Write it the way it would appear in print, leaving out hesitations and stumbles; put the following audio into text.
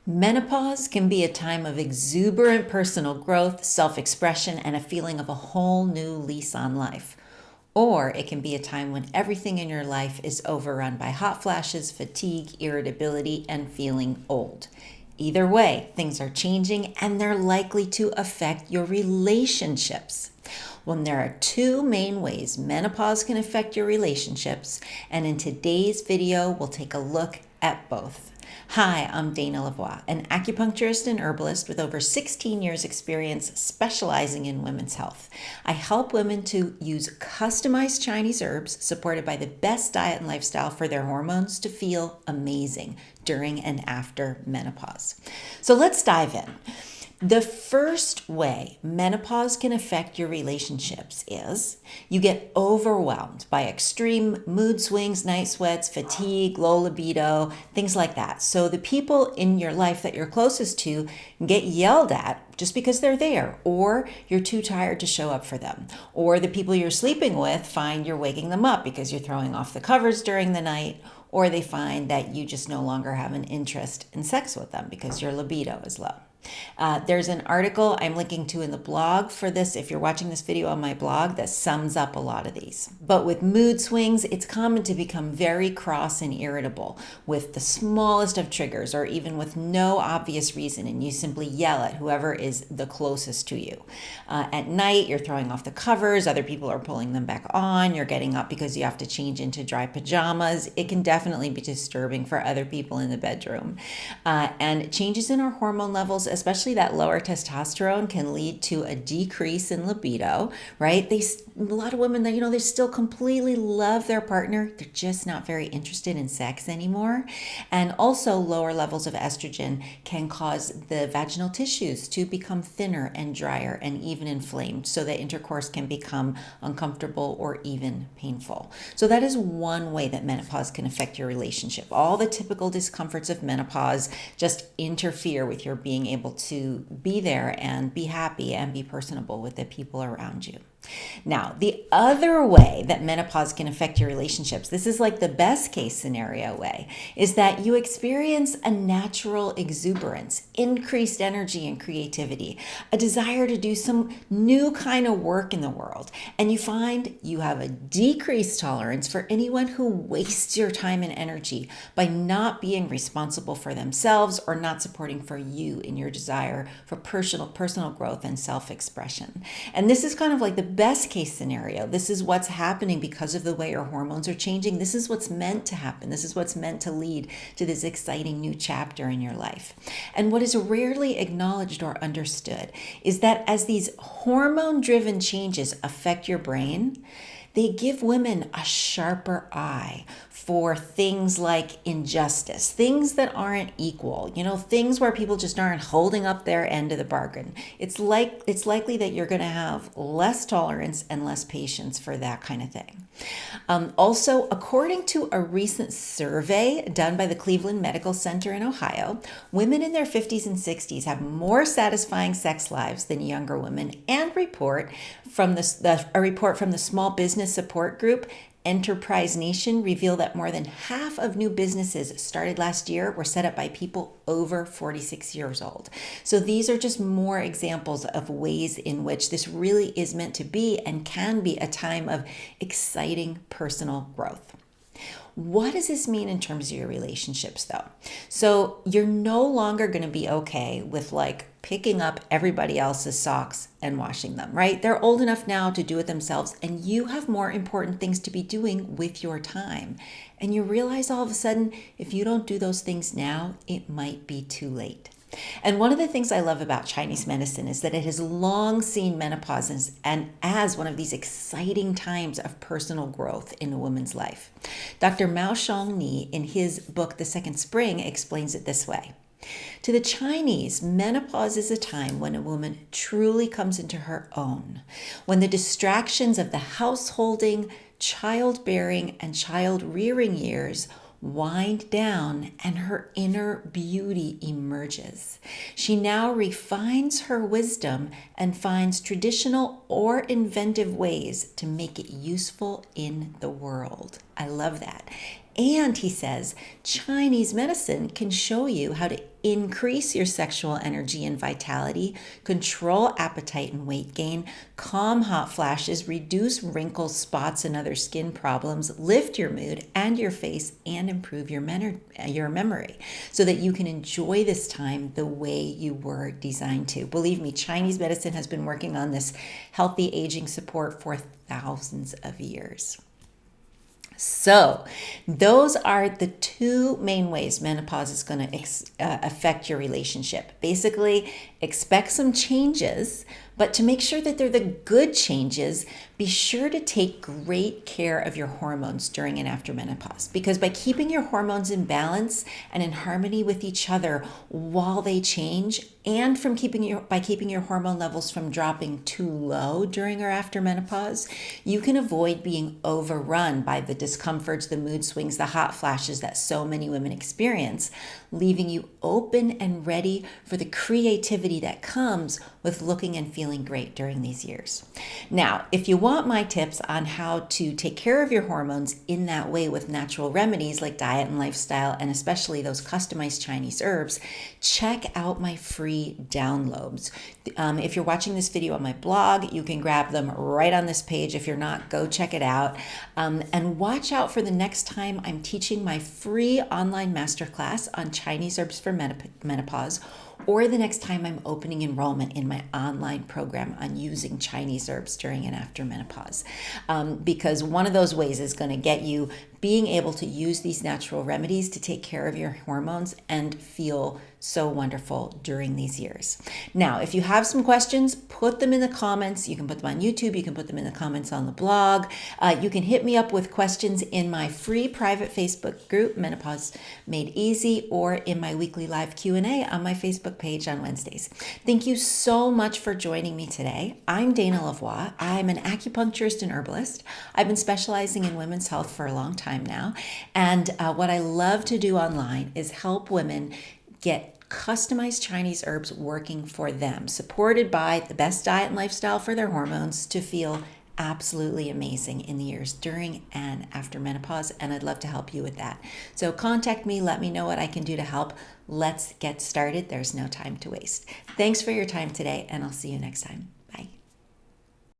Menopause can be a time of exuberant personal growth, self-expression, and a feeling of a whole new lease on life. Or it can be a time when everything in your life is overrun by hot flashes, fatigue, irritability, and feeling old. Either way, things are changing and they're likely to affect your relationships. Well, there are two main ways menopause can affect your relationships, and in today's video, we'll take a look at both. Hi, I'm Dana Lavoie, an acupuncturist and herbalist with over 16 years experience specializing in women's health. I help women to use customized Chinese herbs supported by the best diet and lifestyle for their hormones to feel amazing during and after menopause. So let's dive in. The first way menopause can affect your relationships is you get overwhelmed by extreme mood swings, night sweats, fatigue, low libido, things like that. So the people in your life that you're closest to get yelled at just because they're there, or you're too tired to show up for them, or the people you're sleeping with find you're waking them up because you're throwing off the covers during the night, or they find that you just no longer have an interest in sex with them because your libido is low. There's an article I'm linking to in the blog for this, if you're watching this video on my blog, that sums up a lot of these. But with mood swings, it's common to become very cross and irritable with the smallest of triggers or even with no obvious reason, and you simply yell at whoever is the closest to you. At night, you're throwing off the covers, other people are pulling them back on, you're getting up because you have to change into dry pajamas. It can definitely be disturbing for other people in the bedroom. And changes in our hormone levels, especially that lower testosterone, can lead to a decrease in libido, right? A lot of women, they still completely love their partner. They're just not very interested in sex anymore. And also lower levels of estrogen can cause the vaginal tissues to become thinner and drier and even inflamed, so that intercourse can become uncomfortable or even painful. So that is one way that menopause can affect your relationship. All the typical discomforts of menopause just interfere with your being able to be there and be happy and be personable with the people around you. Now, the other way that menopause can affect your relationships, this is like the best case scenario way, is that you experience a natural exuberance, increased energy and creativity, a desire to do some new kind of work in the world, and you find you have a decreased tolerance for anyone who wastes your time and energy by not being responsible for themselves or not supporting for you in your desire for personal growth and self-expression. And this is kind of like the best case scenario. This is what's happening because of the way your hormones are changing. This is what's meant to happen. This is what's meant to lead to this exciting new chapter in your life. And what is rarely acknowledged or understood is that as these hormone-driven changes affect your brain, they give women a sharper eye for things like injustice, things that aren't equal, things where people just aren't holding up their end of the bargain. It's likely that you're going to have less tolerance and less patience for that kind of thing. Also, according to a recent survey done by the Cleveland Medical Center in Ohio, women in their 50s and 60s have more satisfying sex lives than younger women, and a report from the Small Business Support Group Enterprise Nation revealed that more than half of new businesses started last year were set up by people over 46 years old. So these are just more examples of ways in which this really is meant to be and can be a time of exciting personal growth. What does this mean in terms of your relationships, though? So you're no longer going to be okay with picking up everybody else's socks and washing them, right? They're old enough now to do it themselves, and you have more important things to be doing with your time. And you realize all of a sudden, if you don't do those things now, it might be too late. And one of the things I love about Chinese medicine is that it has long seen menopause as one of these exciting times of personal growth in a woman's life. Dr. Mao Shongni, in his book, The Second Spring, explains it this way. To the Chinese, menopause is a time when a woman truly comes into her own, when the distractions of the householding, childbearing, and child-rearing years wind down and her inner beauty emerges. She now refines her wisdom and finds traditional or inventive ways to make it useful in the world. I love that. And he says Chinese medicine can show you how to increase your sexual energy and vitality, control appetite and weight gain, calm hot flashes, reduce wrinkles, spots, and other skin problems, lift your mood and your face, and improve your memory so that you can enjoy this time the way you were designed to. Believe me, Chinese medicine has been working on this healthy aging support for thousands of years. So, those are the two main ways menopause is going to affect your relationship. Basically, expect some changes, but to make sure that they're the good changes, be sure to take great care of your hormones during and after menopause. Because by keeping your hormones in balance and in harmony with each other while they change, and by keeping your hormone levels from dropping too low during or after menopause, you can avoid being overrun by the discomforts, the mood swings, the hot flashes that so many women experience, leaving you open and ready for the creativity that comes with looking and feeling great during these years. Now, if you want my tips on how to take care of your hormones in that way with natural remedies like diet and lifestyle, and especially those customized Chinese herbs, check out my free downloads. If you're watching this video on my blog, you can grab them right on this page. If you're not, go check it out. And watch out for the next time I'm teaching my free online masterclass on Chinese herbs for menopause, or the next time I'm opening enrollment in my online program on using Chinese herbs during and after menopause. Because one of those ways is going to get you being able to use these natural remedies to take care of your hormones and feel so wonderful during these years. Now, if you have some questions, put them in the comments. You can put them on YouTube. You can put them in the comments on the blog. You can hit me up with questions in my free private Facebook group, Menopause Made Easy, or in my weekly live Q&A on my Facebook page on Wednesdays. Thank you so much for joining me today. I'm Dana Lavoie. I'm an acupuncturist and herbalist. I've been specializing in women's health for a long time now. And what I love to do online is help women get customized Chinese herbs working for them, supported by the best diet and lifestyle for their hormones to feel absolutely amazing in the years during and after menopause. And I'd love to help you with that. So contact me, let me know what I can do to help. Let's get started. There's no time to waste. Thanks for your time today, and I'll see you next time.